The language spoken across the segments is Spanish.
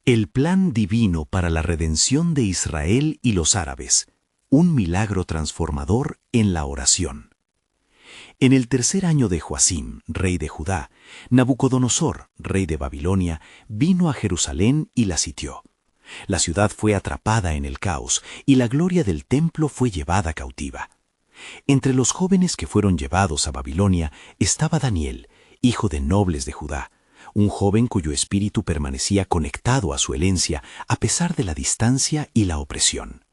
El plan divino para la redención de Israel y los árabes. Un milagro transformador en la oración. En el tercer año de Joacim, rey de Judá, Nabucodonosor, rey de Babilonia, vino a Jerusalén y la sitió. La ciudad fue atrapada en el caos y la gloria del templo fue llevada cautiva. Entre los jóvenes que fueron llevados a Babilonia estaba Daniel, hijo de nobles de Judá, un joven cuyo espíritu permanecía conectado a su herencia a pesar de la distancia y la opresión.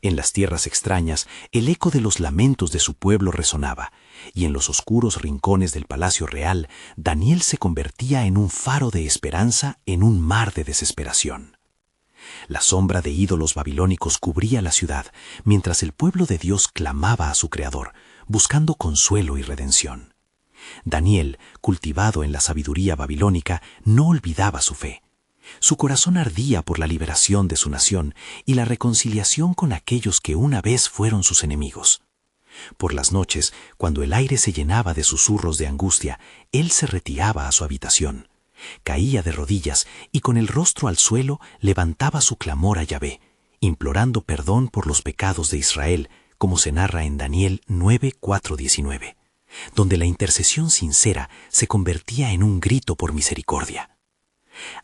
En las tierras extrañas, el eco de los lamentos de su pueblo resonaba, y en los oscuros rincones del palacio real, Daniel se convertía en un faro de esperanza en un mar de desesperación. La sombra de ídolos babilónicos cubría la ciudad, mientras el pueblo de Dios clamaba a su Creador, buscando consuelo y redención. Daniel, cultivado en la sabiduría babilónica, no olvidaba su fe. Su corazón ardía por la liberación de su nación y la reconciliación con aquellos que una vez fueron sus enemigos. Por las noches, cuando el aire se llenaba de susurros de angustia, él se retiraba a su habitación. Caía de rodillas y con el rostro al suelo levantaba su clamor a Yahvé, implorando perdón por los pecados de Israel, como se narra en Daniel 9:4-19, donde la intercesión sincera se convertía en un grito por misericordia.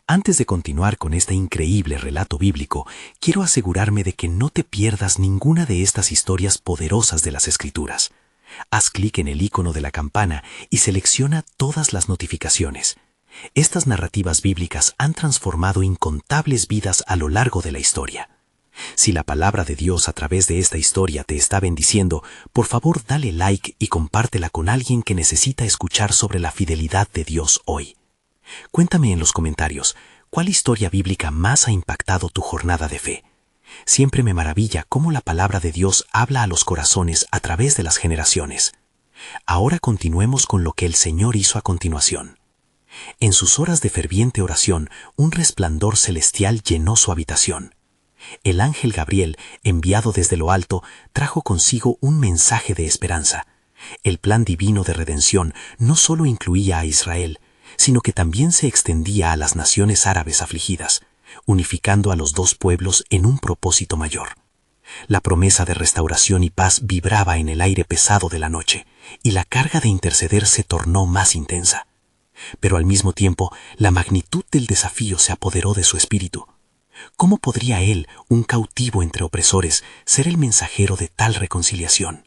Antes de continuar con este increíble relato bíblico, quiero asegurarme de que no te pierdas ninguna de estas historias poderosas de las Escrituras. Haz clic en el icono de la campana y selecciona todas las notificaciones. Estas narrativas bíblicas han transformado incontables vidas a lo largo de la historia. Si la palabra de Dios a través de esta historia te está bendiciendo, por favor dale like y compártela con alguien que necesita escuchar sobre la fidelidad de Dios hoy. Cuéntame en los comentarios, ¿cuál historia bíblica más ha impactado tu jornada de fe? Siempre me maravilla cómo la palabra de Dios habla a los corazones a través de las generaciones. Ahora continuemos con lo que el Señor hizo a continuación. En sus horas de ferviente oración, un resplandor celestial llenó su habitación. El ángel Gabriel, enviado desde lo alto, trajo consigo un mensaje de esperanza. El plan divino de redención no solo incluía a Israel, sino que también se extendía a las naciones árabes afligidas, unificando a los dos pueblos en un propósito mayor. La promesa de restauración y paz vibraba en el aire pesado de la noche, y la carga de interceder se tornó más intensa. Pero al mismo tiempo, la magnitud del desafío se apoderó de su espíritu. ¿Cómo podría él, un cautivo entre opresores, ser el mensajero de tal reconciliación?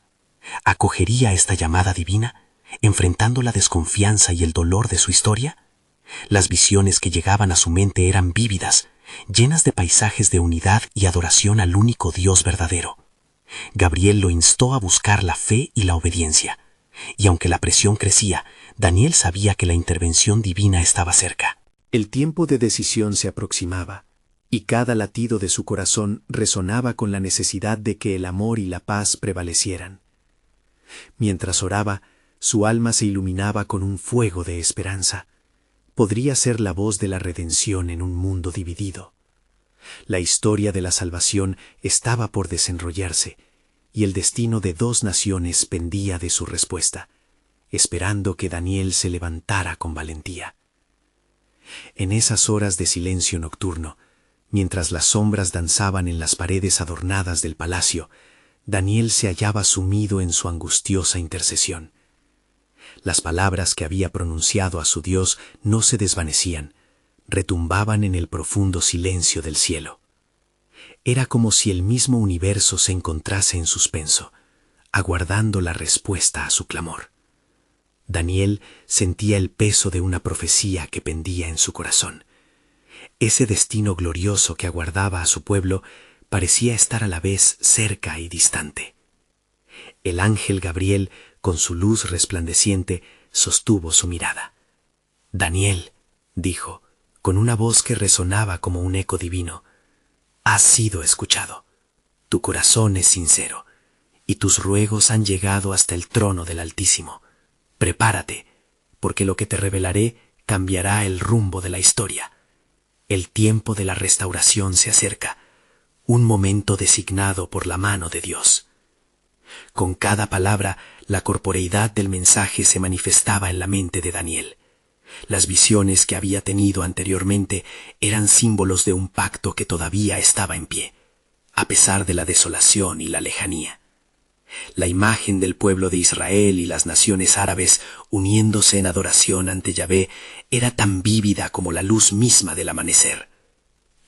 ¿Acogería esta llamada divina, enfrentando la desconfianza y el dolor de su historia? Las visiones que llegaban a su mente eran vívidas, llenas de paisajes de unidad y adoración al único Dios verdadero. Gabriel lo instó a buscar la fe y la obediencia, y aunque la presión crecía, Daniel sabía que la intervención divina estaba cerca. El tiempo de decisión se aproximaba, y cada latido de su corazón resonaba con la necesidad de que el amor y la paz prevalecieran. Mientras oraba, su alma se iluminaba con un fuego de esperanza. Podría ser la voz de la redención en un mundo dividido. La historia de la salvación estaba por desenrollarse, y el destino de dos naciones pendía de su respuesta, esperando que Daniel se levantara con valentía. En esas horas de silencio nocturno, mientras las sombras danzaban en las paredes adornadas del palacio, Daniel se hallaba sumido en su angustiosa intercesión. Las palabras que había pronunciado a su Dios no se desvanecían, retumbaban en el profundo silencio del cielo. Era como si el mismo universo se encontrase en suspenso, aguardando la respuesta a su clamor. Daniel sentía el peso de una profecía que pendía en su corazón. Ese destino glorioso que aguardaba a su pueblo parecía estar a la vez cerca y distante. El ángel Gabriel, con su luz resplandeciente, sostuvo su mirada. «Daniel», dijo, con una voz que resonaba como un eco divino, «has sido escuchado. Tu corazón es sincero, y tus ruegos han llegado hasta el trono del Altísimo. Prepárate, porque lo que te revelaré cambiará el rumbo de la historia. El tiempo de la restauración se acerca, un momento designado por la mano de Dios». Con cada palabra, la corporeidad del mensaje se manifestaba en la mente de Daniel. Las visiones que había tenido anteriormente eran símbolos de un pacto que todavía estaba en pie, a pesar de la desolación y la lejanía. La imagen del pueblo de Israel y las naciones árabes uniéndose en adoración ante Yahvé era tan vívida como la luz misma del amanecer.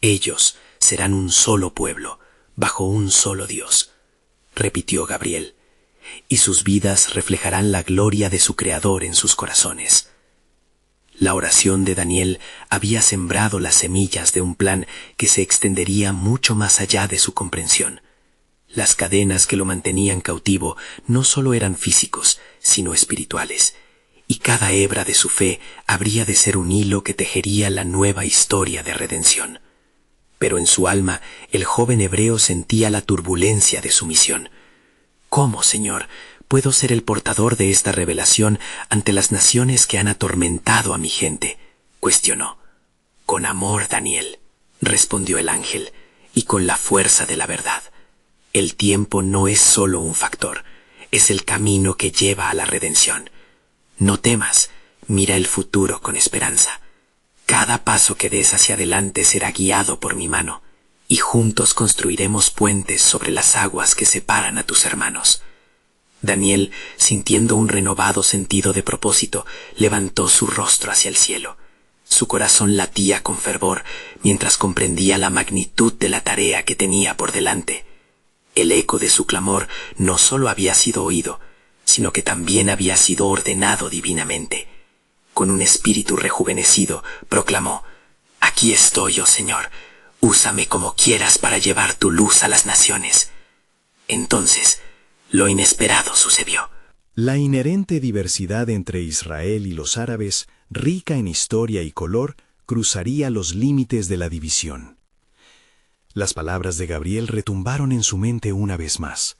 Ellos serán un solo pueblo, bajo un solo Dios, repitió Gabriel, y sus vidas reflejarán la gloria de su Creador en sus corazones. La oración de Daniel había sembrado las semillas de un plan que se extendería mucho más allá de su comprensión. Las cadenas que lo mantenían cautivo no solo eran físicos, sino espirituales, y cada hebra de su fe habría de ser un hilo que tejería la nueva historia de redención. Pero en su alma el joven hebreo sentía la turbulencia de su misión. ¿Cómo, Señor, puedo ser el portador de esta revelación ante las naciones que han atormentado a mi gente?, cuestionó. Con amor, Daniel, respondió el ángel, y con la fuerza de la verdad. El tiempo no es solo un factor, es el camino que lleva a la redención. No temas, mira el futuro con esperanza. Cada paso que des hacia adelante será guiado por mi mano, y juntos construiremos puentes sobre las aguas que separan a tus hermanos. Daniel, sintiendo un renovado sentido de propósito, levantó su rostro hacia el cielo. Su corazón latía con fervor mientras comprendía la magnitud de la tarea que tenía por delante. El eco de su clamor no solo había sido oído, sino que también había sido ordenado divinamente. Con un espíritu rejuvenecido, proclamó: «Aquí estoy, oh Señor, úsame como quieras para llevar tu luz a las naciones». Entonces, lo inesperado sucedió. La inherente diversidad entre Israel y los árabes, rica en historia y color, cruzaría los límites de la división. Las palabras de Gabriel retumbaron en su mente una vez más.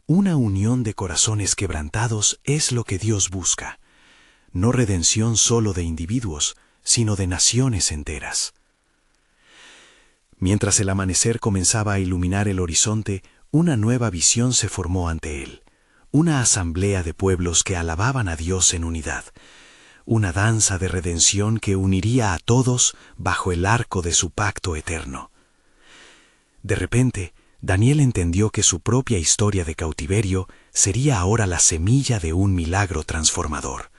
Una unión de corazones quebrantados es lo que Dios busca. No redención solo de individuos, sino de naciones enteras. Mientras el amanecer comenzaba a iluminar el horizonte, una nueva visión se formó ante él. Una asamblea de pueblos que alababan a Dios en unidad. Una danza de redención que uniría a todos bajo el arco de su pacto eterno. De repente, Daniel entendió que su propia historia de cautiverio sería ahora la semilla de un milagro transformador.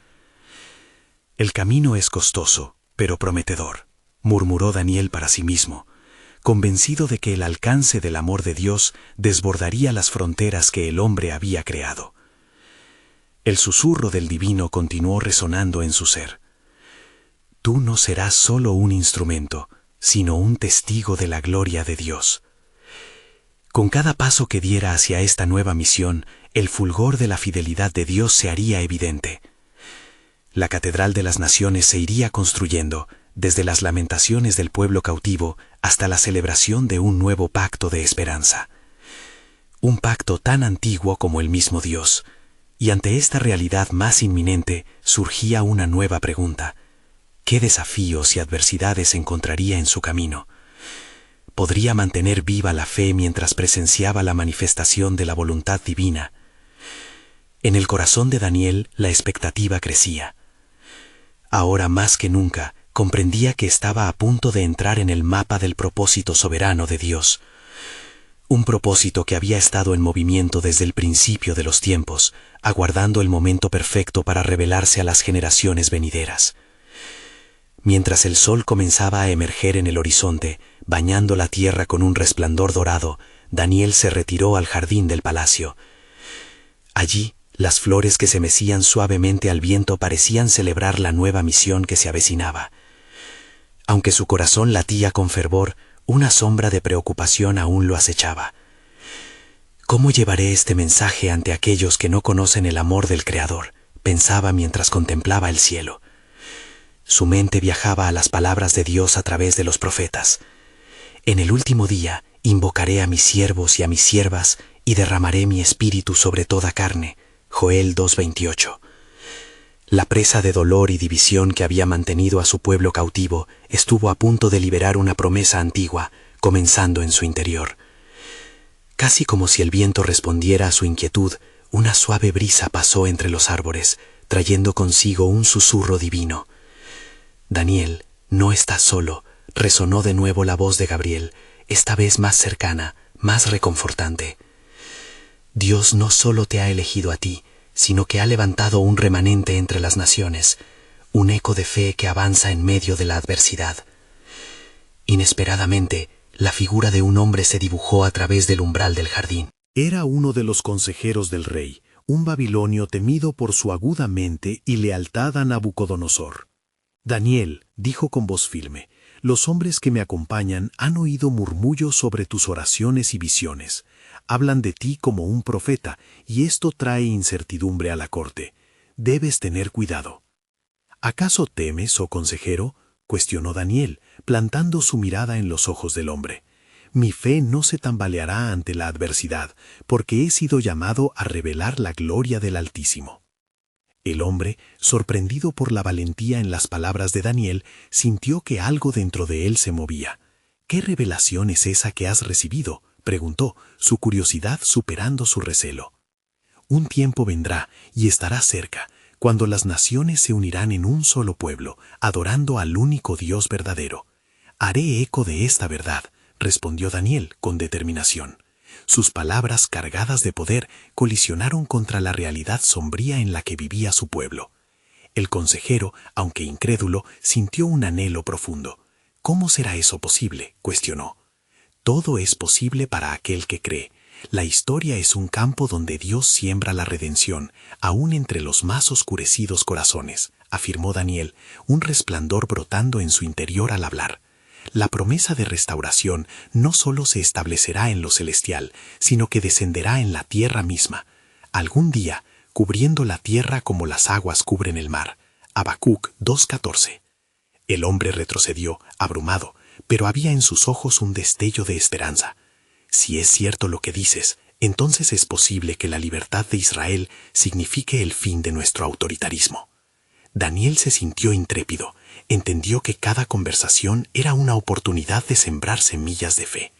El camino es costoso, pero prometedor, murmuró Daniel para sí mismo, convencido de que el alcance del amor de Dios desbordaría las fronteras que el hombre había creado. El susurro del divino continuó resonando en su ser. Tú no serás solo un instrumento, sino un testigo de la gloria de Dios. Con cada paso que diera hacia esta nueva misión, el fulgor de la fidelidad de Dios se haría evidente. La catedral de las naciones se iría construyendo, desde las lamentaciones del pueblo cautivo hasta la celebración de un nuevo pacto de esperanza. Un pacto tan antiguo como el mismo Dios, y ante esta realidad más inminente surgía una nueva pregunta. ¿Qué desafíos y adversidades encontraría en su camino? ¿Podría mantener viva la fe mientras presenciaba la manifestación de la voluntad divina? En el corazón de Daniel la expectativa crecía. Ahora más que nunca, comprendía que estaba a punto de entrar en el mapa del propósito soberano de Dios. Un propósito que había estado en movimiento desde el principio de los tiempos, aguardando el momento perfecto para revelarse a las generaciones venideras. Mientras el sol comenzaba a emerger en el horizonte, bañando la tierra con un resplandor dorado, Daniel se retiró al jardín del palacio. Allí, las flores que se mecían suavemente al viento parecían celebrar la nueva misión que se avecinaba. Aunque su corazón latía con fervor, una sombra de preocupación aún lo acechaba. ¿Cómo llevaré este mensaje ante aquellos que no conocen el amor del Creador?, pensaba mientras contemplaba el cielo. Su mente viajaba a las palabras de Dios a través de los profetas. En el último día invocaré a mis siervos y a mis siervas y derramaré mi espíritu sobre toda carne. Joel 2:28. La presa de dolor y división que había mantenido a su pueblo cautivo estuvo a punto de liberar una promesa antigua, comenzando en su interior. Casi como si el viento respondiera a su inquietud, una suave brisa pasó entre los árboles, trayendo consigo un susurro divino. Daniel, no estás solo, resonó de nuevo la voz de Gabriel, esta vez más cercana, más reconfortante. Dios no solo te ha elegido a ti, sino que ha levantado un remanente entre las naciones, un eco de fe que avanza en medio de la adversidad. Inesperadamente, la figura de un hombre se dibujó a través del umbral del jardín. Era uno de los consejeros del rey, un babilonio temido por su aguda mente y lealtad a Nabucodonosor. Daniel, dijo con voz firme, los hombres que me acompañan han oído murmullos sobre tus oraciones y visiones. Hablan de ti como un profeta, y esto trae incertidumbre a la corte. Debes tener cuidado. ¿Acaso temes, oh consejero?, cuestionó Daniel, plantando su mirada en los ojos del hombre. Mi fe no se tambaleará ante la adversidad, porque he sido llamado a revelar la gloria del Altísimo. El hombre, sorprendido por la valentía en las palabras de Daniel, sintió que algo dentro de él se movía. ¿Qué revelación es esa que has recibido?, preguntó, su curiosidad superando su recelo. Un tiempo vendrá y estará cerca, cuando las naciones se unirán en un solo pueblo, adorando al único Dios verdadero. Haré eco de esta verdad, respondió Daniel con determinación. Sus palabras cargadas de poder colisionaron contra la realidad sombría en la que vivía su pueblo. El consejero, aunque incrédulo, sintió un anhelo profundo. ¿Cómo será eso posible?, cuestionó. Todo es posible para aquel que cree. La historia es un campo donde Dios siembra la redención, aún entre los más oscurecidos corazones, afirmó Daniel, un resplandor brotando en su interior al hablar. La promesa de restauración no solo se establecerá en lo celestial, sino que descenderá en la tierra misma. Algún día, cubriendo la tierra como las aguas cubren el mar. Habacuc 2:14. El hombre retrocedió, abrumado, pero había en sus ojos un destello de esperanza. Si es cierto lo que dices, entonces es posible que la libertad de Israel signifique el fin de nuestro autoritarismo. Daniel se sintió intrépido, entendió que cada conversación era una oportunidad de sembrar semillas de fe.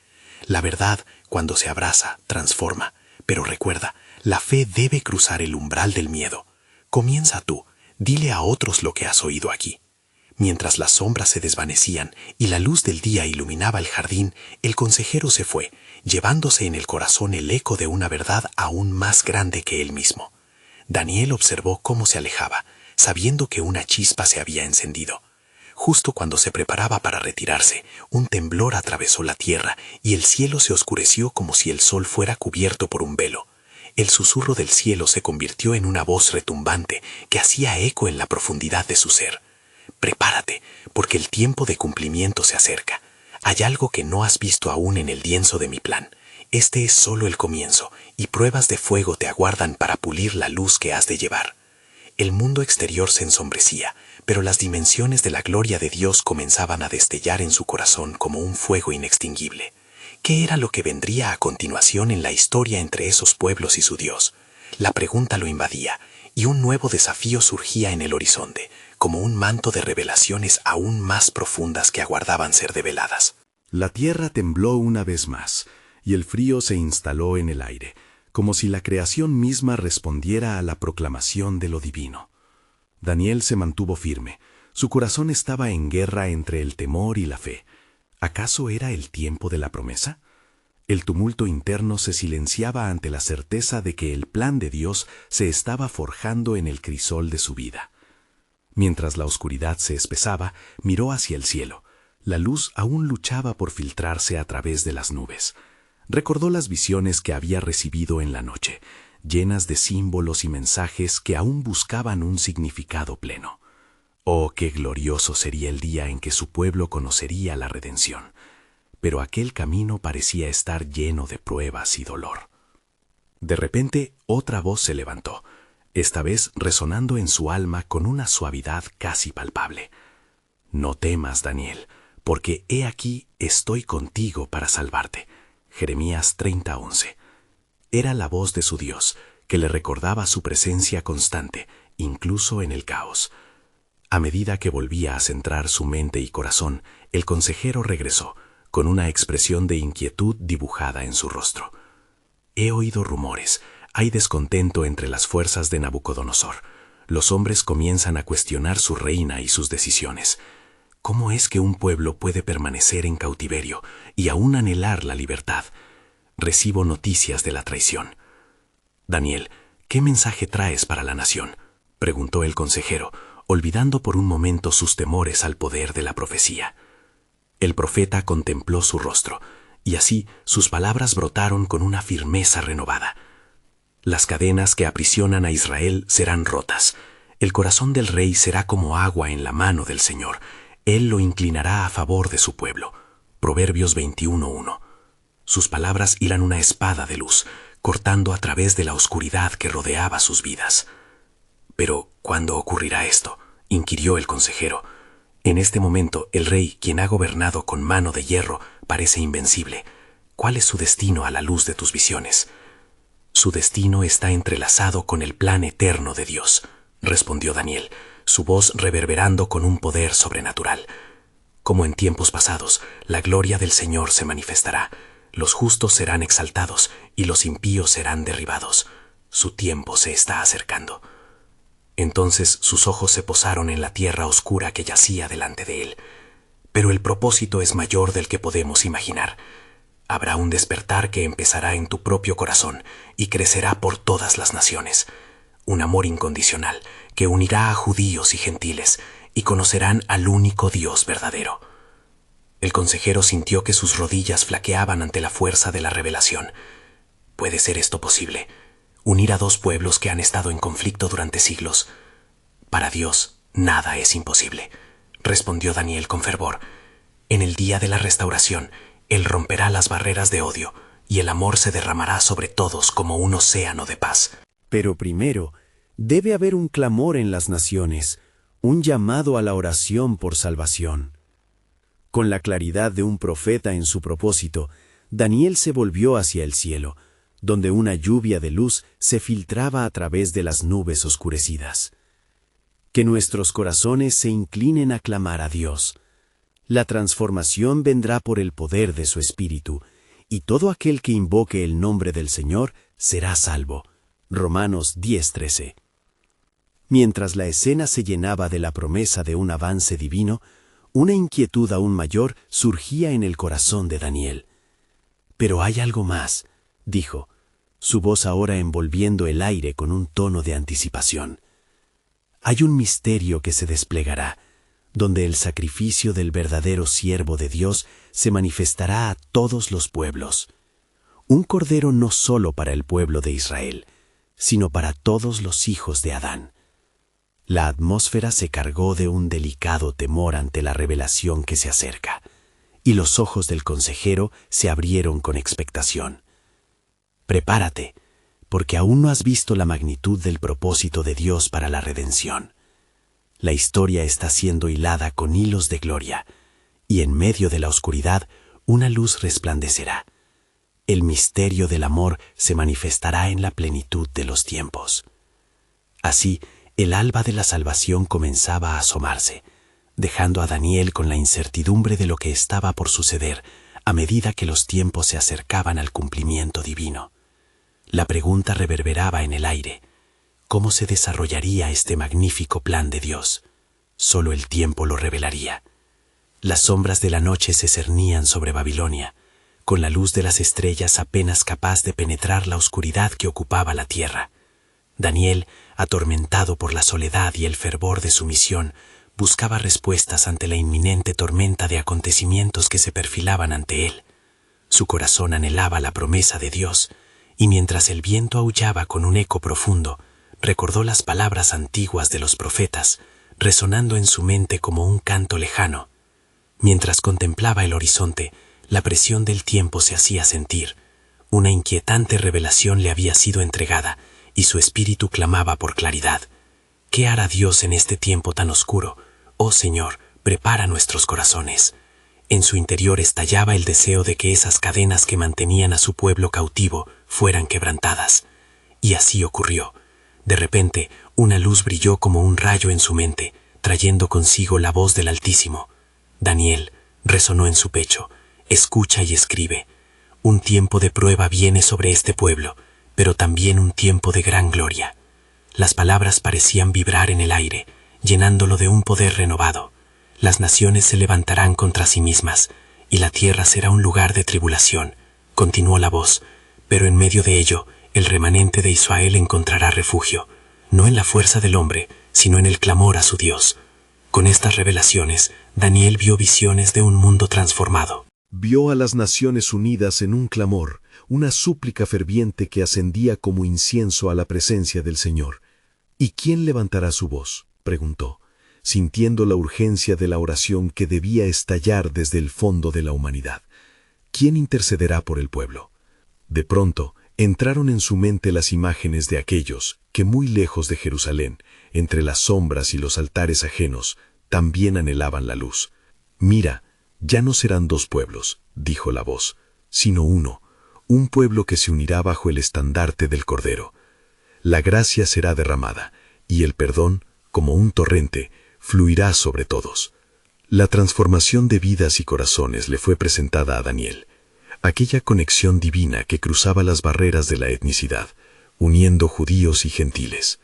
La verdad, cuando se abraza, transforma, pero recuerda, la fe debe cruzar el umbral del miedo. Comienza tú, dile a otros lo que has oído aquí. Mientras las sombras se desvanecían y la luz del día iluminaba el jardín, el consejero se fue, llevándose en el corazón el eco de una verdad aún más grande que él mismo. Daniel observó cómo se alejaba, sabiendo que una chispa se había encendido. Justo cuando se preparaba para retirarse, un temblor atravesó la tierra y el cielo se oscureció como si el sol fuera cubierto por un velo. El susurro del cielo se convirtió en una voz retumbante que hacía eco en la profundidad de su ser. Prepárate, porque el tiempo de cumplimiento se acerca. Hay algo que no has visto aún en el lienzo de mi plan. Este es solo el comienzo, y pruebas de fuego te aguardan para pulir la luz que has de llevar. El mundo exterior se ensombrecía, pero las dimensiones de la gloria de Dios comenzaban a destellar en su corazón como un fuego inextinguible. ¿Qué era lo que vendría a continuación en la historia entre esos pueblos y su Dios? La pregunta lo invadía, y un nuevo desafío surgía en el horizonte, como un manto de revelaciones aún más profundas que aguardaban ser develadas. La tierra tembló una vez más, y el frío se instaló en el aire, como si la creación misma respondiera a la proclamación de lo divino. Daniel se mantuvo firme. Su corazón estaba en guerra entre el temor y la fe. ¿Acaso era el tiempo de la promesa? El tumulto interno se silenciaba ante la certeza de que el plan de Dios se estaba forjando en el crisol de su vida. Mientras la oscuridad se espesaba, miró hacia el cielo. La luz aún luchaba por filtrarse a través de las nubes. Recordó las visiones que había recibido en la noche, llenas de símbolos y mensajes que aún buscaban un significado pleno. Oh, qué glorioso sería el día en que su pueblo conocería la redención. Pero aquel camino parecía estar lleno de pruebas y dolor. De repente, otra voz se levantó, esta vez resonando en su alma con una suavidad casi palpable. No temas, Daniel, porque he aquí estoy contigo para salvarte. Jeremías 30:11. Era la voz de su Dios, que le recordaba su presencia constante, incluso en el caos. A medida que volvía a centrar su mente y corazón, el consejero regresó, con una expresión de inquietud dibujada en su rostro. He oído rumores, hay descontento entre las fuerzas de Nabucodonosor. Los hombres comienzan a cuestionar su reina y sus decisiones. ¿Cómo es que un pueblo puede permanecer en cautiverio y aún anhelar la libertad? Recibo noticias de la traición. Daniel, ¿qué mensaje traes para la nación?, preguntó el consejero, olvidando por un momento sus temores al poder de la profecía. El profeta contempló su rostro, y así sus palabras brotaron con una firmeza renovada. Las cadenas que aprisionan a Israel serán rotas. El corazón del rey será como agua en la mano del Señor. Él lo inclinará a favor de su pueblo. Proverbios 21:1. Sus palabras hilan una espada de luz, cortando a través de la oscuridad que rodeaba sus vidas. «Pero, ¿cuándo ocurrirá esto?», inquirió el consejero. En este momento, el rey, quien ha gobernado con mano de hierro, parece invencible. ¿Cuál es su destino a la luz de tus visiones? Su destino está entrelazado con el plan eterno de Dios, respondió Daniel, su voz reverberando con un poder sobrenatural. Como en tiempos pasados, la gloria del Señor se manifestará. Los justos serán exaltados y los impíos serán derribados. Su tiempo se está acercando. Entonces sus ojos se posaron en la tierra oscura que yacía delante de él. Pero el propósito es mayor del que podemos imaginar. Habrá un despertar que empezará en tu propio corazón y crecerá por todas las naciones. Un amor incondicional que unirá a judíos y gentiles y conocerán al único Dios verdadero. El consejero sintió que sus rodillas flaqueaban ante la fuerza de la revelación. ¿Puede ser esto posible? Unir a dos pueblos que han estado en conflicto durante siglos. Para Dios, nada es imposible, respondió Daniel con fervor. En el día de la restauración, Él romperá las barreras de odio y el amor se derramará sobre todos como un océano de paz. Pero primero, debe haber un clamor en las naciones, un llamado a la oración por salvación. Con la claridad de un profeta en su propósito, Daniel se volvió hacia el cielo, donde una lluvia de luz se filtraba a través de las nubes oscurecidas. Que nuestros corazones se inclinen a clamar a Dios. La transformación vendrá por el poder de su Espíritu, y todo aquel que invoque el nombre del Señor será salvo. Romanos 10:13. Mientras la escena se llenaba de la promesa de un avance divino, una inquietud aún mayor surgía en el corazón de Daniel. «Pero hay algo más», dijo, su voz ahora envolviendo el aire con un tono de anticipación. «Hay un misterio que se desplegará, donde el sacrificio del verdadero siervo de Dios se manifestará a todos los pueblos. Un cordero no solo para el pueblo de Israel, sino para todos los hijos de Adán». La atmósfera se cargó de un delicado temor ante la revelación que se acerca, y los ojos del consejero se abrieron con expectación. «Prepárate, porque aún no has visto la magnitud del propósito de Dios para la redención. La historia está siendo hilada con hilos de gloria, y en medio de la oscuridad una luz resplandecerá. El misterio del amor se manifestará en la plenitud de los tiempos». Así, el alba de la salvación comenzaba a asomarse, dejando a Daniel con la incertidumbre de lo que estaba por suceder a medida que los tiempos se acercaban al cumplimiento divino. La pregunta reverberaba en el aire: ¿cómo se desarrollaría este magnífico plan de Dios? Solo el tiempo lo revelaría. Las sombras de la noche se cernían sobre Babilonia, con la luz de las estrellas apenas capaz de penetrar la oscuridad que ocupaba la tierra. Daniel, atormentado por la soledad y el fervor de su misión, buscaba respuestas ante la inminente tormenta de acontecimientos que se perfilaban ante él. Su corazón anhelaba la promesa de Dios, y mientras el viento aullaba con un eco profundo, recordó las palabras antiguas de los profetas, resonando en su mente como un canto lejano. Mientras contemplaba el horizonte, la presión del tiempo se hacía sentir. Una inquietante revelación le había sido entregada, y su espíritu clamaba por claridad. ¿Qué hará Dios en este tiempo tan oscuro? Oh Señor, prepara nuestros corazones. En su interior estallaba el deseo de que esas cadenas que mantenían a su pueblo cautivo fueran quebrantadas. Y así ocurrió. De repente, una luz brilló como un rayo en su mente, trayendo consigo la voz del Altísimo. «Daniel», resonó en su pecho, «escucha y escribe. Un tiempo de prueba viene sobre este pueblo, pero también un tiempo de gran gloria». Las palabras parecían vibrar en el aire, llenándolo de un poder renovado. Las naciones se levantarán contra sí mismas, y la tierra será un lugar de tribulación. Continuó la voz, pero en medio de ello, el remanente de Israel encontrará refugio, no en la fuerza del hombre, sino en el clamor a su Dios. Con estas revelaciones, Daniel vio visiones de un mundo transformado. Vio a las Naciones Unidas en un clamor, una súplica ferviente que ascendía como incienso a la presencia del Señor. ¿Y quién levantará su voz?, preguntó, sintiendo la urgencia de la oración que debía estallar desde el fondo de la humanidad. ¿Quién intercederá por el pueblo? De pronto, entraron en su mente las imágenes de aquellos que muy lejos de Jerusalén, entre las sombras y los altares ajenos, también anhelaban la luz. Mira, ya no serán dos pueblos, dijo la voz, sino uno, un pueblo que se unirá bajo el estandarte del Cordero. La gracia será derramada, y el perdón, como un torrente, fluirá sobre todos. La transformación de vidas y corazones le fue presentada a Daniel, aquella conexión divina que cruzaba las barreras de la etnicidad, uniendo judíos y gentiles.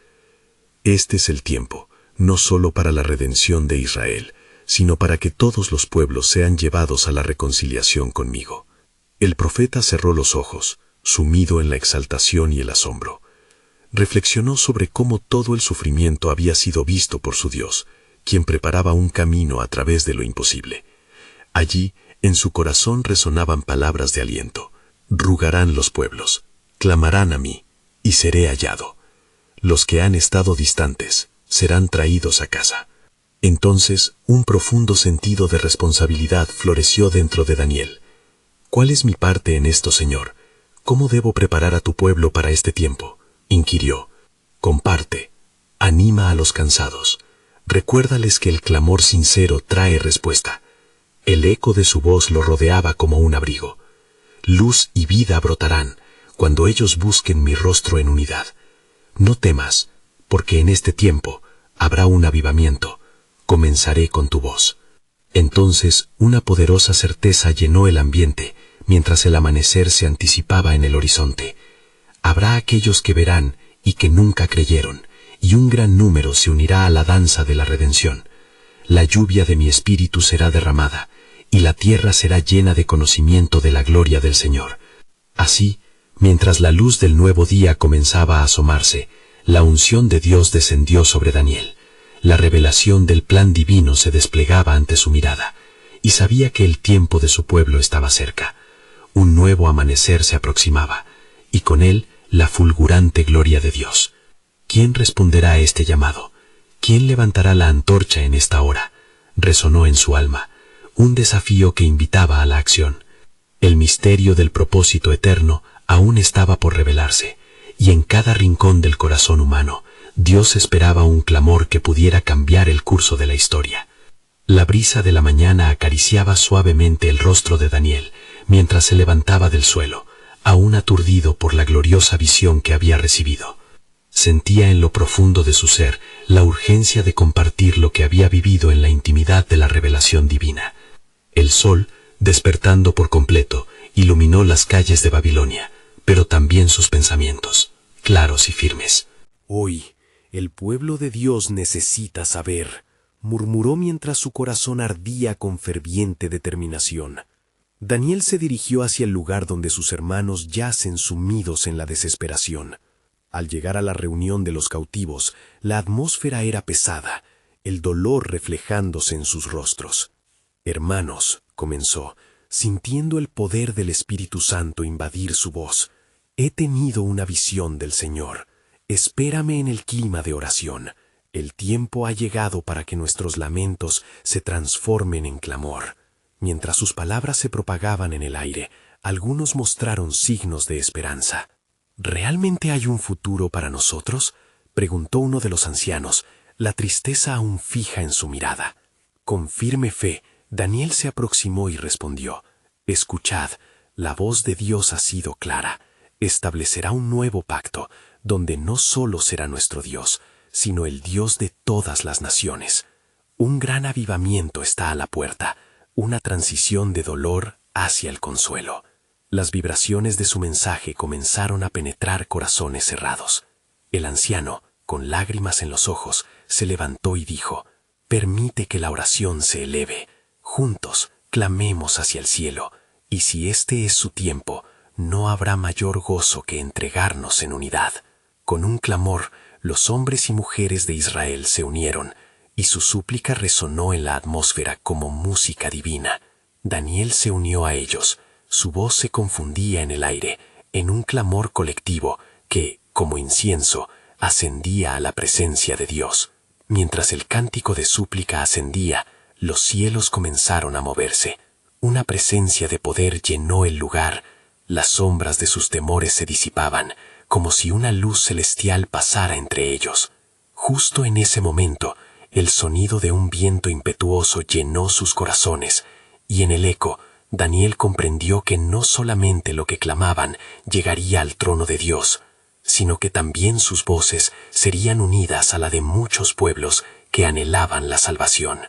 Este es el tiempo, no solo para la redención de Israel, sino para que todos los pueblos sean llevados a la reconciliación conmigo. El profeta cerró los ojos, sumido en la exaltación y el asombro. Reflexionó sobre cómo todo el sufrimiento había sido visto por su Dios, quien preparaba un camino a través de lo imposible. Allí, en su corazón resonaban palabras de aliento. Rugarán los pueblos, clamarán a mí, y seré hallado. Los que han estado distantes serán traídos a casa. Entonces, un profundo sentido de responsabilidad floreció dentro de Daniel. ¿Cuál es mi parte en esto, Señor? ¿Cómo debo preparar a tu pueblo para este tiempo?, inquirió. Comparte, anima a los cansados. Recuérdales que el clamor sincero trae respuesta. El eco de su voz lo rodeaba como un abrigo. Luz y vida brotarán cuando ellos busquen mi rostro en unidad. No temas, porque en este tiempo habrá un avivamiento. Comenzaré con tu voz. Entonces una poderosa certeza llenó el ambiente, mientras el amanecer se anticipaba en el horizonte. Habrá aquellos que verán y que nunca creyeron, y un gran número se unirá a la danza de la redención. La lluvia de mi espíritu será derramada, y la tierra será llena de conocimiento de la gloria del Señor. Así, mientras la luz del nuevo día comenzaba a asomarse, la unción de Dios descendió sobre Daniel. La revelación del plan divino se desplegaba ante su mirada, y sabía que el tiempo de su pueblo estaba cerca. Un nuevo amanecer se aproximaba, y con él la fulgurante gloria de Dios. ¿Quién responderá a este llamado? ¿Quién levantará la antorcha en esta hora? Resonó en su alma, un desafío que invitaba a la acción. El misterio del propósito eterno aún estaba por revelarse, y en cada rincón del corazón humano, Dios esperaba un clamor que pudiera cambiar el curso de la historia. La brisa de la mañana acariciaba suavemente el rostro de Daniel, mientras se levantaba del suelo, aún aturdido por la gloriosa visión que había recibido. Sentía en lo profundo de su ser la urgencia de compartir lo que había vivido en la intimidad de la revelación divina. El sol, despertando por completo, iluminó las calles de Babilonia, pero también sus pensamientos, claros y firmes. Hoy, el pueblo de Dios necesita saber, murmuró mientras su corazón ardía con ferviente determinación. Daniel se dirigió hacia el lugar donde sus hermanos yacen sumidos en la desesperación. Al llegar a la reunión de los cautivos, la atmósfera era pesada, el dolor reflejándose en sus rostros. Hermanos, comenzó, sintiendo el poder del Espíritu Santo invadir su voz, he tenido una visión del Señor. Espérame en el clima de oración. El tiempo ha llegado para que nuestros lamentos se transformen en clamor. Mientras sus palabras se propagaban en el aire, algunos mostraron signos de esperanza. ¿Realmente hay un futuro para nosotros?, preguntó uno de los ancianos, la tristeza aún fija en su mirada. Con firme fe, Daniel se aproximó y respondió, escuchad, la voz de Dios ha sido clara. Establecerá un nuevo pacto, donde no solo será nuestro Dios, sino el Dios de todas las naciones. Un gran avivamiento está a la puerta, una transición de dolor hacia el consuelo. Las vibraciones de su mensaje comenzaron a penetrar corazones cerrados. El anciano, con lágrimas en los ojos, se levantó y dijo, Permite que la oración se eleve. Juntos clamemos hacia el cielo, y si este es su tiempo, no habrá mayor gozo que entregarnos en unidad. Con un clamor, los hombres y mujeres de Israel se unieron, y su súplica resonó en la atmósfera como música divina. Daniel se unió a ellos, su voz se confundía en el aire, en un clamor colectivo que, como incienso, ascendía a la presencia de Dios. Mientras el cántico de súplica ascendía, los cielos comenzaron a moverse. Una presencia de poder llenó el lugar. Las sombras de sus temores se disipaban, como si una luz celestial pasara entre ellos. Justo en ese momento, el sonido de un viento impetuoso llenó sus corazones, y en el eco, Daniel comprendió que no solamente lo que clamaban llegaría al trono de Dios, sino que también sus voces serían unidas a la de muchos pueblos que anhelaban la salvación.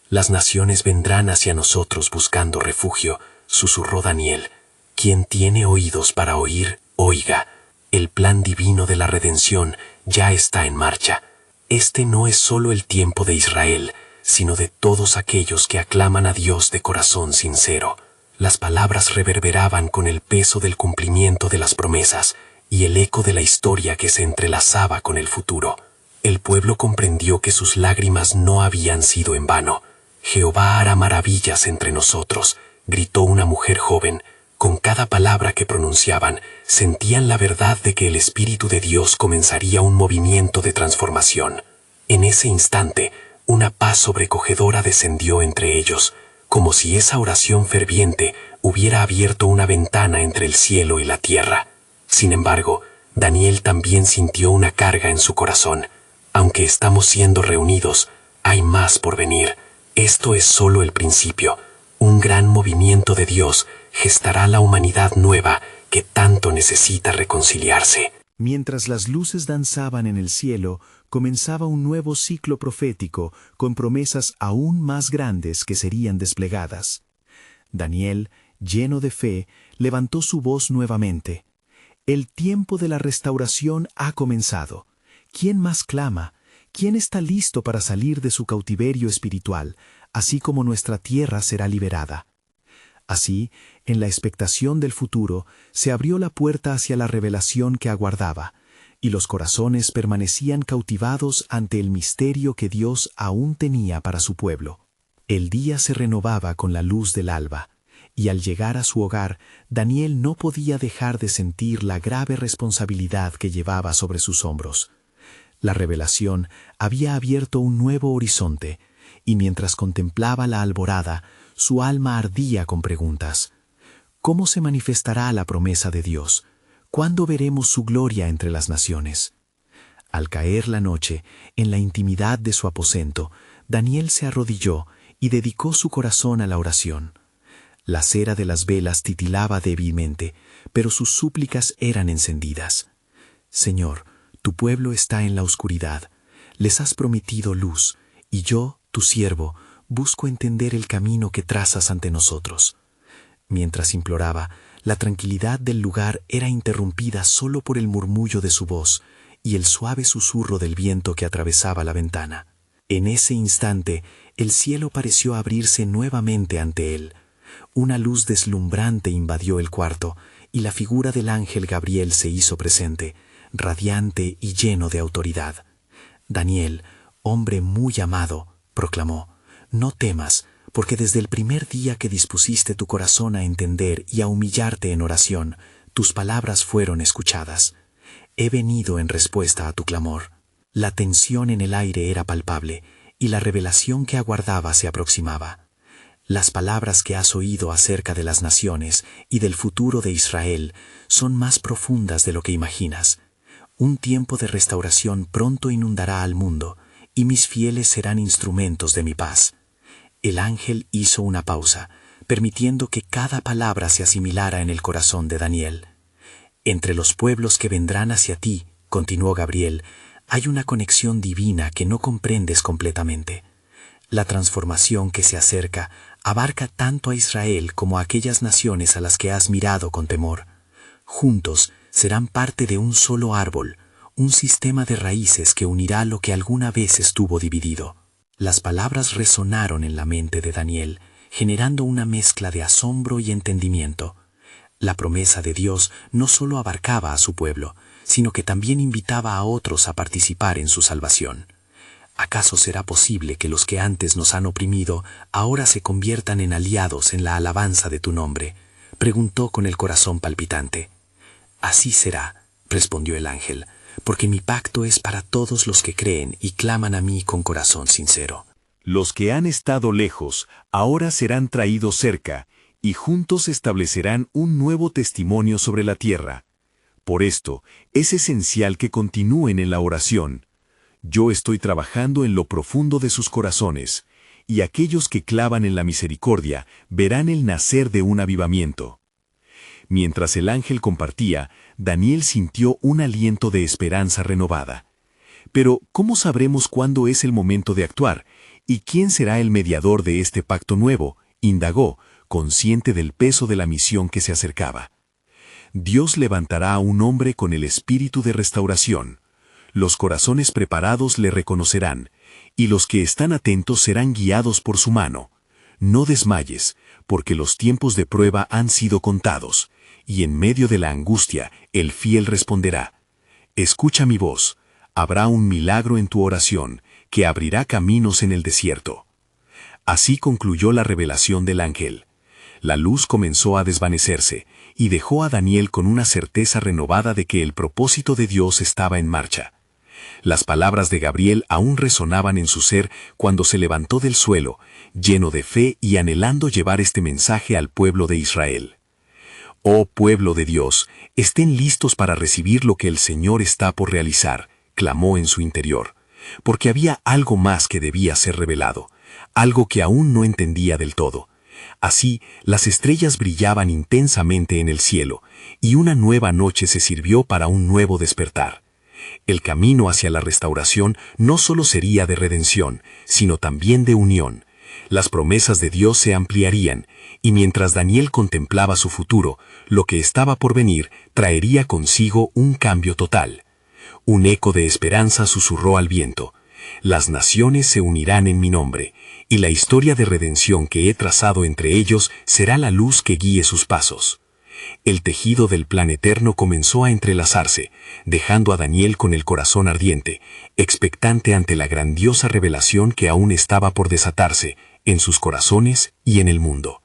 Las naciones vendrán hacia nosotros buscando refugio, susurró Daniel. Quien tiene oídos para oír, oiga. El plan divino de la redención ya está en marcha. Este no es solo el tiempo de Israel, sino de todos aquellos que aclaman a Dios de corazón sincero. Las palabras reverberaban con el peso del cumplimiento de las promesas y el eco de la historia que se entrelazaba con el futuro. El pueblo comprendió que sus lágrimas no habían sido en vano. Jehová hará maravillas entre nosotros, gritó una mujer joven. Con cada palabra que pronunciaban, sentían la verdad de que el Espíritu de Dios comenzaría un movimiento de transformación. En ese instante, una paz sobrecogedora descendió entre ellos, como si esa oración ferviente hubiera abierto una ventana entre el cielo y la tierra. Sin embargo, Daniel también sintió una carga en su corazón. Aunque estamos siendo reunidos, hay más por venir. Esto es solo el principio. Un gran movimiento de Dios gestará la humanidad nueva que tanto necesita reconciliarse. Mientras las luces danzaban en el cielo, comenzaba un nuevo ciclo profético con promesas aún más grandes que serían desplegadas. Daniel, lleno de fe, levantó su voz nuevamente. El tiempo de la restauración ha comenzado. ¿Quién más clama? ¿Quién está listo para salir de su cautiverio espiritual, así como nuestra tierra será liberada? Así, en la expectación del futuro, se abrió la puerta hacia la revelación que aguardaba, y los corazones permanecían cautivados ante el misterio que Dios aún tenía para su pueblo. El día se renovaba con la luz del alba, y al llegar a su hogar, Daniel no podía dejar de sentir la grave responsabilidad que llevaba sobre sus hombros. La revelación había abierto un nuevo horizonte, y mientras contemplaba la alborada, su alma ardía con preguntas. ¿Cómo se manifestará la promesa de Dios? ¿Cuándo veremos su gloria entre las naciones? Al caer la noche, en la intimidad de su aposento, Daniel se arrodilló y dedicó su corazón a la oración. La cera de las velas titilaba débilmente, pero sus súplicas eran encendidas. Señor, tu pueblo está en la oscuridad. Les has prometido luz, y yo, tu siervo, busco entender el camino que trazas ante nosotros. Mientras imploraba, la tranquilidad del lugar era interrumpida solo por el murmullo de su voz y el suave susurro del viento que atravesaba la ventana. En ese instante, el cielo pareció abrirse nuevamente ante él. Una luz deslumbrante invadió el cuarto, y la figura del ángel Gabriel se hizo presente, radiante y lleno de autoridad. Daniel, hombre muy amado, proclamó: no temas, porque desde el primer día que dispusiste tu corazón a entender y a humillarte en oración, tus palabras fueron escuchadas. He venido en respuesta a tu clamor. La tensión en el aire era palpable, y la revelación que aguardaba se aproximaba. Las palabras que has oído acerca de las naciones y del futuro de Israel son más profundas de lo que imaginas. Un tiempo de restauración pronto inundará al mundo, y mis fieles serán instrumentos de mi paz. El ángel hizo una pausa, permitiendo que cada palabra se asimilara en el corazón de Daniel. Entre los pueblos que vendrán hacia ti, continuó Gabriel, hay una conexión divina que no comprendes completamente. La transformación que se acerca abarca tanto a Israel como a aquellas naciones a las que has mirado con temor. Juntos serán parte de un solo árbol, un sistema de raíces que unirá lo que alguna vez estuvo dividido. Las palabras resonaron en la mente de Daniel, generando una mezcla de asombro y entendimiento. La promesa de Dios no solo abarcaba a su pueblo, sino que también invitaba a otros a participar en su salvación. ¿Acaso será posible que los que antes nos han oprimido ahora se conviertan en aliados en la alabanza de tu nombre?, preguntó con el corazón palpitante. Así será, respondió el ángel, porque mi pacto es para todos los que creen y claman a mí con corazón sincero. Los que han estado lejos ahora serán traídos cerca, y juntos establecerán un nuevo testimonio sobre la tierra. Por esto, es esencial que continúen en la oración. Yo estoy trabajando en lo profundo de sus corazones, y aquellos que clavan en la misericordia verán el nacer de un avivamiento. Mientras el ángel compartía, Daniel sintió un aliento de esperanza renovada. Pero, ¿cómo sabremos cuándo es el momento de actuar? ¿Y quién será el mediador de este pacto nuevo?, indagó, consciente del peso de la misión que se acercaba. Dios levantará a un hombre con el espíritu de restauración. Los corazones preparados le reconocerán, y los que están atentos serán guiados por su mano. No desmayes, porque los tiempos de prueba han sido contados, y en medio de la angustia el fiel responderá. Escucha mi voz, habrá un milagro en tu oración, que abrirá caminos en el desierto. Así concluyó la revelación del ángel. La luz comenzó a desvanecerse, y dejó a Daniel con una certeza renovada de que el propósito de Dios estaba en marcha. Las palabras de Gabriel aún resonaban en su ser cuando se levantó del suelo, lleno de fe y anhelando llevar este mensaje al pueblo de Israel. Oh pueblo de Dios, estén listos para recibir lo que el Señor está por realizar, clamó en su interior, porque había algo más que debía ser revelado, algo que aún no entendía del todo. Así, las estrellas brillaban intensamente en el cielo, y una nueva noche se sirvió para un nuevo despertar. El camino hacia la restauración no solo sería de redención, sino también de unión. Las promesas de Dios se ampliarían, y mientras Daniel contemplaba su futuro, lo que estaba por venir traería consigo un cambio total. Un eco de esperanza susurró al viento. Las naciones se unirán en mi nombre, y la historia de redención que he trazado entre ellos será la luz que guíe sus pasos. El tejido del plan eterno comenzó a entrelazarse, dejando a Daniel con el corazón ardiente, expectante ante la grandiosa revelación que aún estaba por desatarse en sus corazones y en el mundo.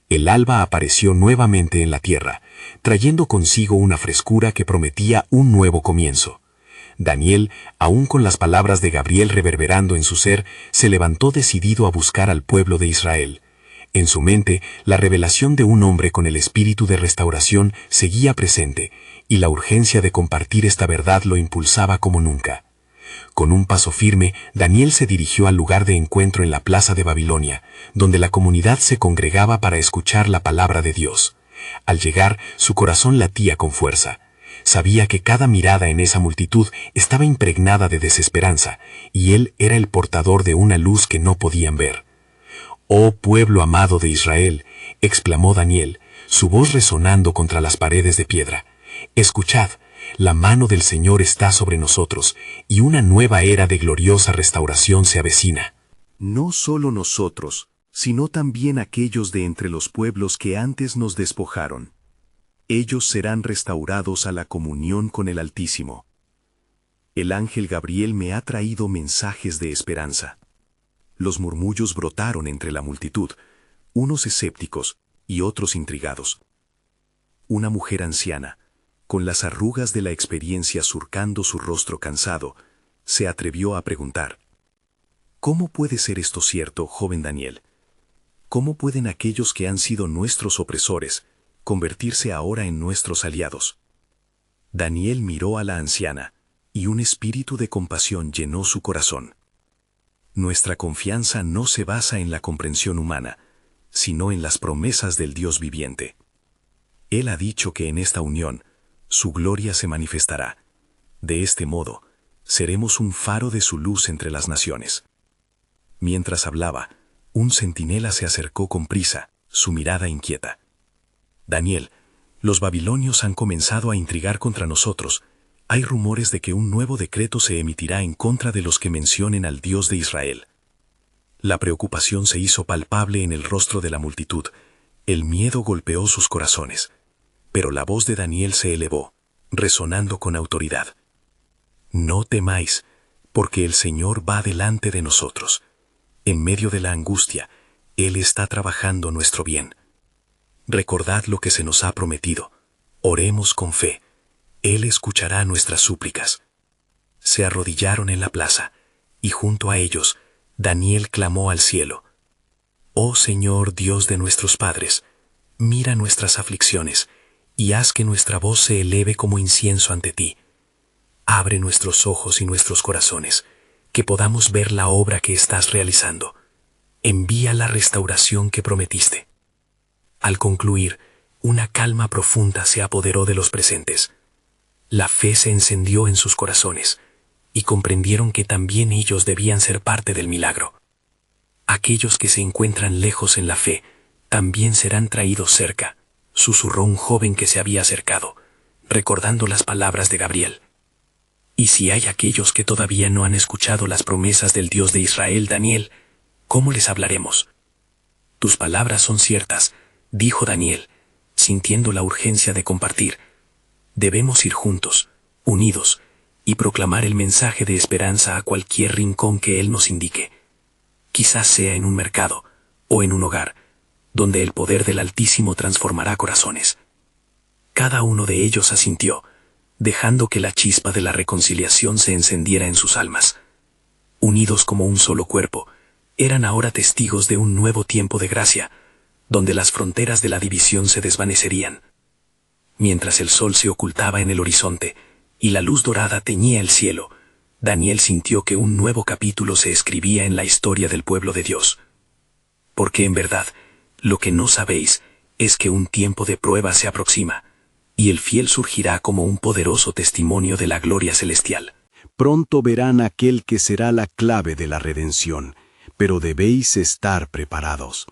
El alba apareció nuevamente en la tierra, trayendo consigo una frescura que prometía un nuevo comienzo. Daniel, aún con las palabras de Gabriel reverberando en su ser, se levantó decidido a buscar al pueblo de Israel. En su mente, la revelación de un hombre con el espíritu de restauración seguía presente, y la urgencia de compartir esta verdad lo impulsaba como nunca. Con un paso firme, Daniel se dirigió al lugar de encuentro en la plaza de Babilonia, donde la comunidad se congregaba para escuchar la palabra de Dios. Al llegar, su corazón latía con fuerza. Sabía que cada mirada en esa multitud estaba impregnada de desesperanza, y él era el portador de una luz que no podían ver. «Oh pueblo amado de Israel», exclamó Daniel, su voz resonando contra las paredes de piedra. «Escuchad, la mano del Señor está sobre nosotros, y una nueva era de gloriosa restauración se avecina». No solo nosotros, sino también aquellos de entre los pueblos que antes nos despojaron. Ellos serán restaurados a la comunión con el Altísimo. El ángel Gabriel me ha traído mensajes de esperanza. Los murmullos brotaron entre la multitud, unos escépticos y otros intrigados. Una mujer anciana, con las arrugas de la experiencia surcando su rostro cansado, se atrevió a preguntar: ¿Cómo puede ser esto cierto, joven Daniel? ¿Cómo pueden aquellos que han sido nuestros opresores convertirse ahora en nuestros aliados? Daniel miró a la anciana, y un espíritu de compasión llenó su corazón. Nuestra confianza no se basa en la comprensión humana, sino en las promesas del Dios viviente. Él ha dicho que en esta unión, su gloria se manifestará. De este modo, seremos un faro de su luz entre las naciones. Mientras hablaba, un centinela se acercó con prisa, su mirada inquieta. Daniel, los babilonios han comenzado a intrigar contra nosotros. Hay rumores de que un nuevo decreto se emitirá en contra de los que mencionen al Dios de Israel. La preocupación se hizo palpable en el rostro de la multitud. El miedo golpeó sus corazones. Pero la voz de Daniel se elevó, resonando con autoridad. No temáis, porque el Señor va delante de nosotros. En medio de la angustia, Él está trabajando nuestro bien. Recordad lo que se nos ha prometido. Oremos con fe. Él escuchará nuestras súplicas. Se arrodillaron en la plaza, y junto a ellos, Daniel clamó al cielo. Oh Señor Dios de nuestros padres, mira nuestras aflicciones, y haz que nuestra voz se eleve como incienso ante ti. Abre nuestros ojos y nuestros corazones, que podamos ver la obra que estás realizando. Envía la restauración que prometiste. Al concluir, una calma profunda se apoderó de los presentes. La fe se encendió en sus corazones, y comprendieron que también ellos debían ser parte del milagro. Aquellos que se encuentran lejos en la fe, también serán traídos cerca, susurró un joven que se había acercado, recordando las palabras de Gabriel. Y si hay aquellos que todavía no han escuchado las promesas del Dios de Israel, Daniel, ¿cómo les hablaremos? Tus palabras son ciertas, dijo Daniel, sintiendo la urgencia de compartir. Debemos ir juntos, unidos, y proclamar el mensaje de esperanza a cualquier rincón que Él nos indique. Quizás sea en un mercado, o en un hogar, donde el poder del Altísimo transformará corazones. Cada uno de ellos asintió, dejando que la chispa de la reconciliación se encendiera en sus almas. Unidos como un solo cuerpo, eran ahora testigos de un nuevo tiempo de gracia, donde las fronteras de la división se desvanecerían. Mientras el sol se ocultaba en el horizonte y la luz dorada teñía el cielo, Daniel sintió que un nuevo capítulo se escribía en la historia del pueblo de Dios. Porque en verdad, lo que no sabéis es que un tiempo de prueba se aproxima, y el fiel surgirá como un poderoso testimonio de la gloria celestial. Pronto verán aquel que será la clave de la redención, pero debéis estar preparados.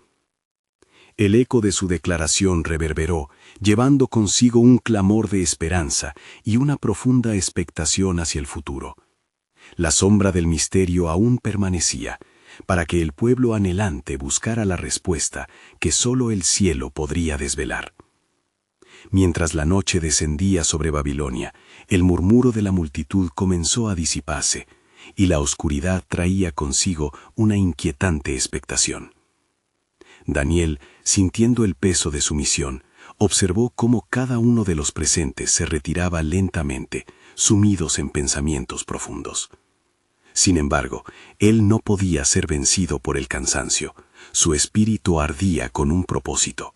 El eco de su declaración reverberó, llevando consigo un clamor de esperanza y una profunda expectación hacia el futuro. La sombra del misterio aún permanecía, para que el pueblo anhelante buscara la respuesta que sólo el cielo podría desvelar. Mientras la noche descendía sobre Babilonia, el murmuro de la multitud comenzó a disiparse, y la oscuridad traía consigo una inquietante expectación. Daniel, sintiendo el peso de su misión, observó cómo cada uno de los presentes se retiraba lentamente, sumidos en pensamientos profundos. Sin embargo, él no podía ser vencido por el cansancio. Su espíritu ardía con un propósito.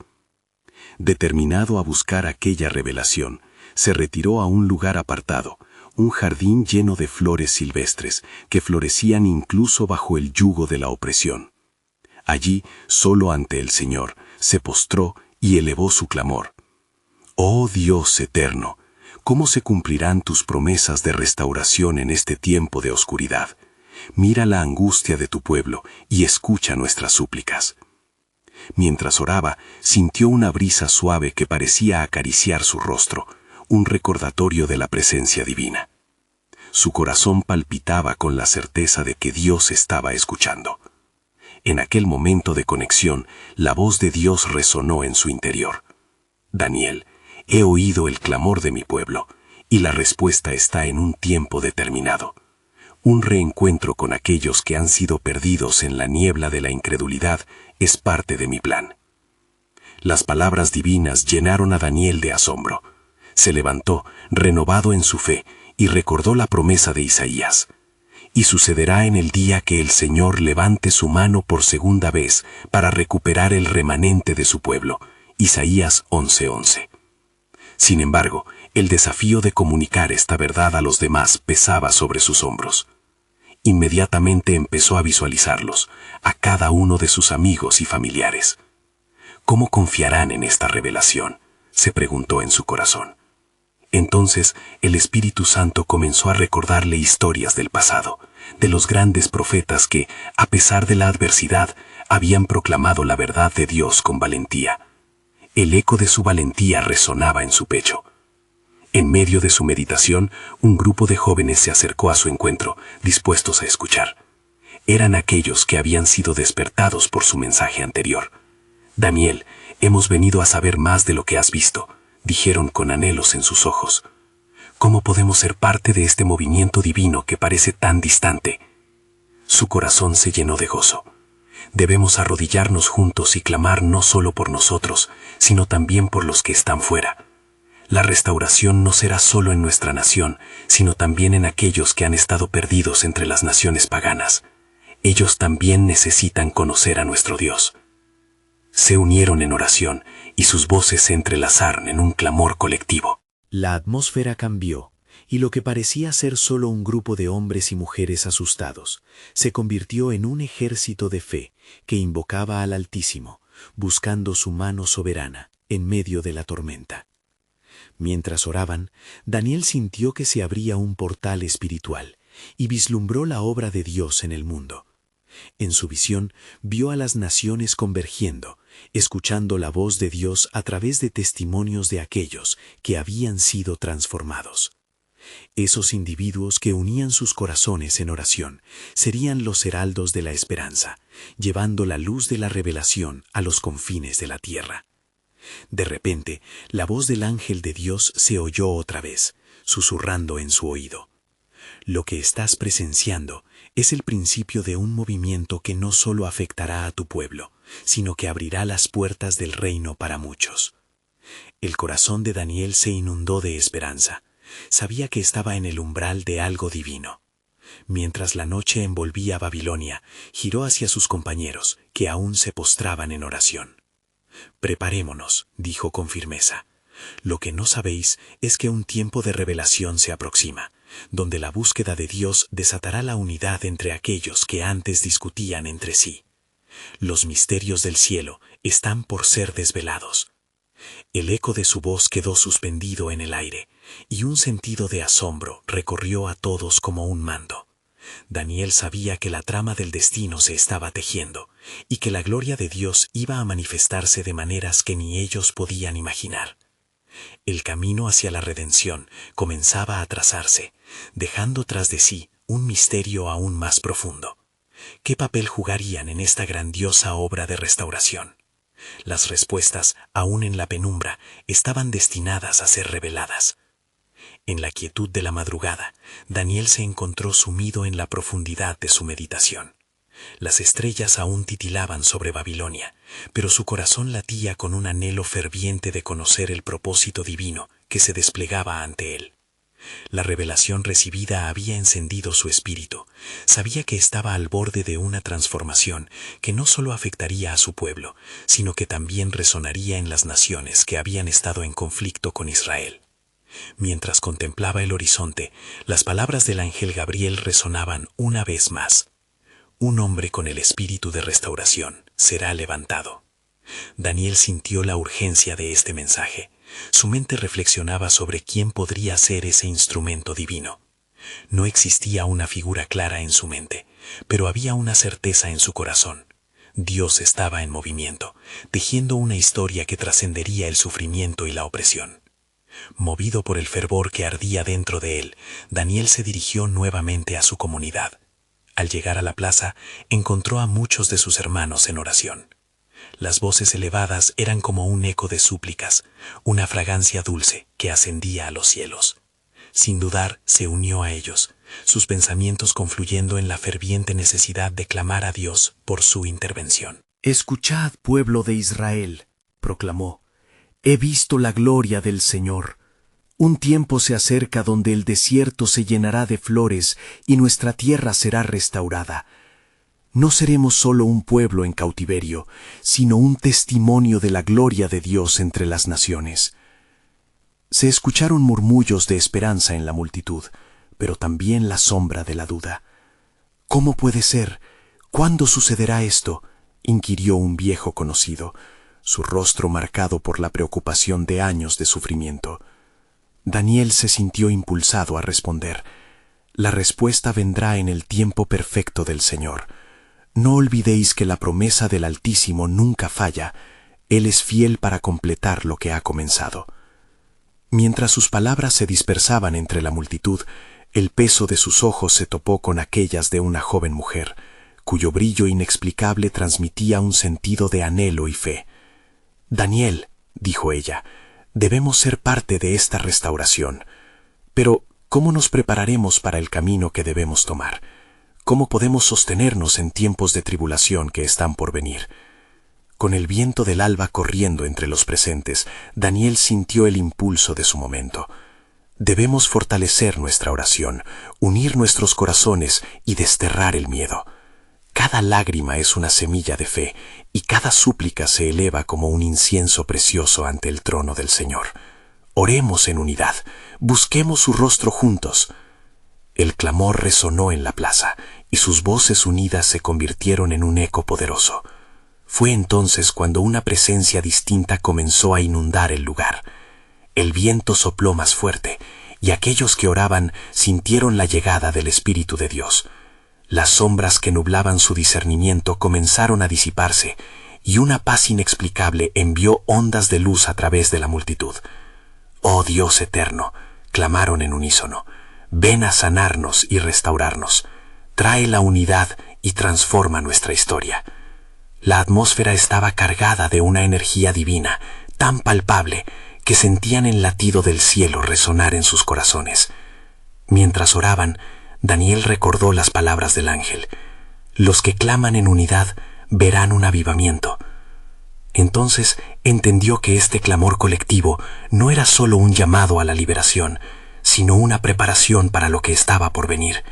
Determinado a buscar aquella revelación, se retiró a un lugar apartado, un jardín lleno de flores silvestres que florecían incluso bajo el yugo de la opresión. Allí, solo ante el Señor, se postró y elevó su clamor. «Oh Dios eterno, ¿cómo se cumplirán tus promesas de restauración en este tiempo de oscuridad? Mira la angustia de tu pueblo y escucha nuestras súplicas». Mientras oraba, sintió una brisa suave que parecía acariciar su rostro, un recordatorio de la presencia divina. Su corazón palpitaba con la certeza de que Dios estaba escuchando. En aquel momento de conexión, la voz de Dios resonó en su interior. «Daniel, he oído el clamor de mi pueblo, y la respuesta está en un tiempo determinado. Un reencuentro con aquellos que han sido perdidos en la niebla de la incredulidad es parte de mi plan». Las palabras divinas llenaron a Daniel de asombro. Se levantó, renovado en su fe, y recordó la promesa de Isaías. «Y sucederá en el día que el Señor levante su mano por segunda vez para recuperar el remanente de su pueblo». Isaías 11:11. Sin embargo, el desafío de comunicar esta verdad a los demás pesaba sobre sus hombros. Inmediatamente empezó a visualizarlos, a cada uno de sus amigos y familiares. ¿Cómo confiarán en esta revelación?, se preguntó en su corazón. Entonces el Espíritu Santo comenzó a recordarle historias del pasado, de los grandes profetas que, a pesar de la adversidad, habían proclamado la verdad de Dios con valentía. El eco de su valentía resonaba en su pecho. En medio de su meditación, un grupo de jóvenes se acercó a su encuentro, dispuestos a escuchar. Eran aquellos que habían sido despertados por su mensaje anterior. Daniel, hemos venido a saber más de lo que has visto, dijeron con anhelos en sus ojos. ¿Cómo podemos ser parte de este movimiento divino que parece tan distante? Su corazón se llenó de gozo. Debemos arrodillarnos juntos y clamar no solo por nosotros, sino también por los que están fuera. La restauración no será solo en nuestra nación, sino también en aquellos que han estado perdidos entre las naciones paganas. Ellos también necesitan conocer a nuestro Dios. Se unieron en oración y sus voces se entrelazaron en un clamor colectivo. La atmósfera cambió, y lo que parecía ser solo un grupo de hombres y mujeres asustados, se convirtió en un ejército de fe que invocaba al Altísimo, buscando su mano soberana en medio de la tormenta. Mientras oraban, Daniel sintió que se abría un portal espiritual y vislumbró la obra de Dios en el mundo. En su visión vio a las naciones convergiendo, escuchando la voz de Dios a través de testimonios de aquellos que habían sido transformados. Esos individuos que unían sus corazones en oración serían los heraldos de la esperanza, llevando la luz de la revelación a los confines de la tierra. De repente, la voz del ángel de Dios se oyó otra vez, susurrando en su oído. Lo que estás presenciando es el principio de un movimiento que no solo afectará a tu pueblo, sino que abrirá las puertas del reino para muchos. El corazón de Daniel se inundó de esperanza. Sabía que estaba en el umbral de algo divino. Mientras la noche envolvía a Babilonia, giró hacia sus compañeros, que aún se postraban en oración. «Preparémonos», dijo con firmeza. «Lo que no sabéis es que un tiempo de revelación se aproxima, donde la búsqueda de Dios desatará la unidad entre aquellos que antes discutían entre sí. Los misterios del cielo están por ser desvelados». El eco de su voz quedó suspendido en el aire, y un sentido de asombro recorrió a todos como un manto. Daniel sabía que la trama del destino se estaba tejiendo, y que la gloria de Dios iba a manifestarse de maneras que ni ellos podían imaginar. El camino hacia la redención comenzaba a trazarse, dejando tras de sí un misterio aún más profundo. ¿Qué papel jugarían en esta grandiosa obra de restauración? Las respuestas, aún en la penumbra, estaban destinadas a ser reveladas. En la quietud de la madrugada, Daniel se encontró sumido en la profundidad de su meditación. Las estrellas aún titilaban sobre Babilonia, pero su corazón latía con un anhelo ferviente de conocer el propósito divino que se desplegaba ante él. La revelación recibida había encendido su espíritu. Sabía que estaba al borde de una transformación que no solo afectaría a su pueblo, sino que también resonaría en las naciones que habían estado en conflicto con Israel. Mientras contemplaba el horizonte, las palabras del ángel Gabriel resonaban una vez más. Un hombre con el espíritu de restauración será levantado. Daniel sintió la urgencia de este mensaje. Su mente reflexionaba sobre quién podría ser ese instrumento divino. No existía una figura clara en su mente, pero había una certeza en su corazón. Dios estaba en movimiento, tejiendo una historia que trascendería el sufrimiento y la opresión. Movido por el fervor que ardía dentro de él, Daniel se dirigió nuevamente a su comunidad. Al llegar a la plaza, encontró a muchos de sus hermanos en oración. Las voces elevadas eran como un eco de súplicas, una fragancia dulce que ascendía a los cielos. Sin dudar, se unió a ellos, sus pensamientos confluyendo en la ferviente necesidad de clamar a Dios por su intervención. «Escuchad, pueblo de Israel», proclamó. «He visto la gloria del Señor. Un tiempo se acerca donde el desierto se llenará de flores y nuestra tierra será restaurada. No seremos solo un pueblo en cautiverio, sino un testimonio de la gloria de Dios entre las naciones». Se escucharon murmullos de esperanza en la multitud, pero también la sombra de la duda. «¿Cómo puede ser? ¿Cuándo sucederá esto?», inquirió un viejo conocido, su rostro marcado por la preocupación de años de sufrimiento. Daniel se sintió impulsado a responder. «La respuesta vendrá en el tiempo perfecto del Señor. No olvidéis que la promesa del Altísimo nunca falla. Él es fiel para completar lo que ha comenzado». Mientras sus palabras se dispersaban entre la multitud, el peso de sus ojos se topó con aquellas de una joven mujer, cuyo brillo inexplicable transmitía un sentido de anhelo y fe. «Daniel», dijo ella, «debemos ser parte de esta restauración. Pero, ¿cómo nos prepararemos para el camino que debemos tomar? ¿Cómo podemos sostenernos en tiempos de tribulación que están por venir?» Con el viento del alba corriendo entre los presentes, Daniel sintió el impulso de su momento. Debemos fortalecer nuestra oración, unir nuestros corazones y desterrar el miedo. Cada lágrima es una semilla de fe, y cada súplica se eleva como un incienso precioso ante el trono del Señor. Oremos en unidad, busquemos su rostro juntos. El clamor resonó en la plaza, y sus voces unidas se convirtieron en un eco poderoso. Fue entonces cuando una presencia distinta comenzó a inundar el lugar. El viento sopló más fuerte, y aquellos que oraban sintieron la llegada del Espíritu de Dios. Las sombras que nublaban su discernimiento comenzaron a disiparse, y una paz inexplicable envió ondas de luz a través de la multitud. «Oh Dios eterno», clamaron en unísono, «ven a sanarnos y restaurarnos. Trae la unidad y transforma nuestra historia». La atmósfera estaba cargada de una energía divina, tan palpable, que sentían el latido del cielo resonar en sus corazones. Mientras oraban, Daniel recordó las palabras del ángel: «Los que claman en unidad verán un avivamiento». Entonces entendió que este clamor colectivo no era solo un llamado a la liberación, sino una preparación para lo que estaba por venir.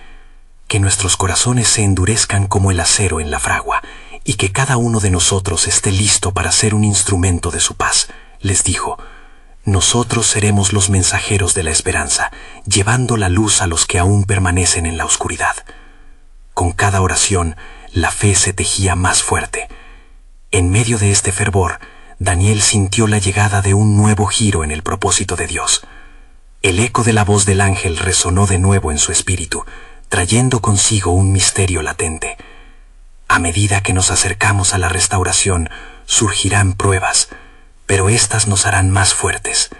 Que nuestros corazones se endurezcan como el acero en la fragua, y que cada uno de nosotros esté listo para ser un instrumento de su paz, les dijo. Nosotros seremos los mensajeros de la esperanza, llevando la luz a los que aún permanecen en la oscuridad. Con cada oración, la fe se tejía más fuerte. En medio de este fervor, Daniel sintió la llegada de un nuevo giro en el propósito de Dios. El eco de la voz del ángel resonó de nuevo en su espíritu, trayendo consigo un misterio latente. A medida que nos acercamos a la restauración, surgirán pruebas, pero éstas nos harán más fuertes.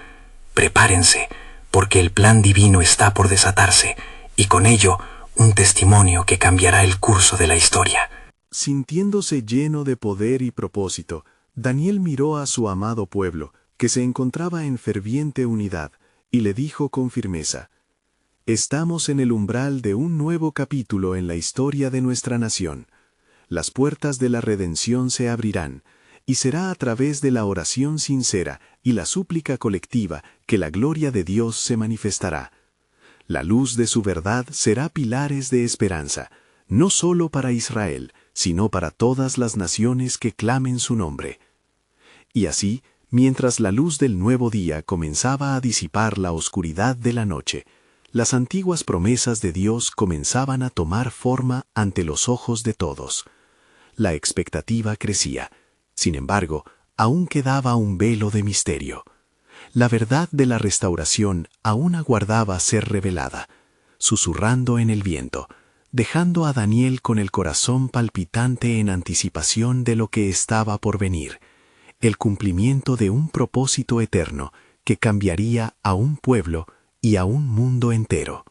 Prepárense, porque el plan divino está por desatarse, y con ello, un testimonio que cambiará el curso de la historia. Sintiéndose lleno de poder y propósito, Daniel miró a su amado pueblo, que se encontraba en ferviente unidad, y le dijo con firmeza: «Estamos en el umbral de un nuevo capítulo en la historia de nuestra nación. Las puertas de la redención se abrirán, y será a través de la oración sincera y la súplica colectiva que la gloria de Dios se manifestará. La luz de su verdad será pilares de esperanza, no solo para Israel, sino para todas las naciones que clamen su nombre». Y así, mientras la luz del nuevo día comenzaba a disipar la oscuridad de la noche, las antiguas promesas de Dios comenzaban a tomar forma ante los ojos de todos. La expectativa crecía. Sin embargo, aún quedaba un velo de misterio. La verdad de la restauración aún aguardaba ser revelada, susurrando en el viento, dejando a Daniel con el corazón palpitante en anticipación de lo que estaba por venir, el cumplimiento de un propósito eterno que cambiaría a un pueblo y a un mundo entero.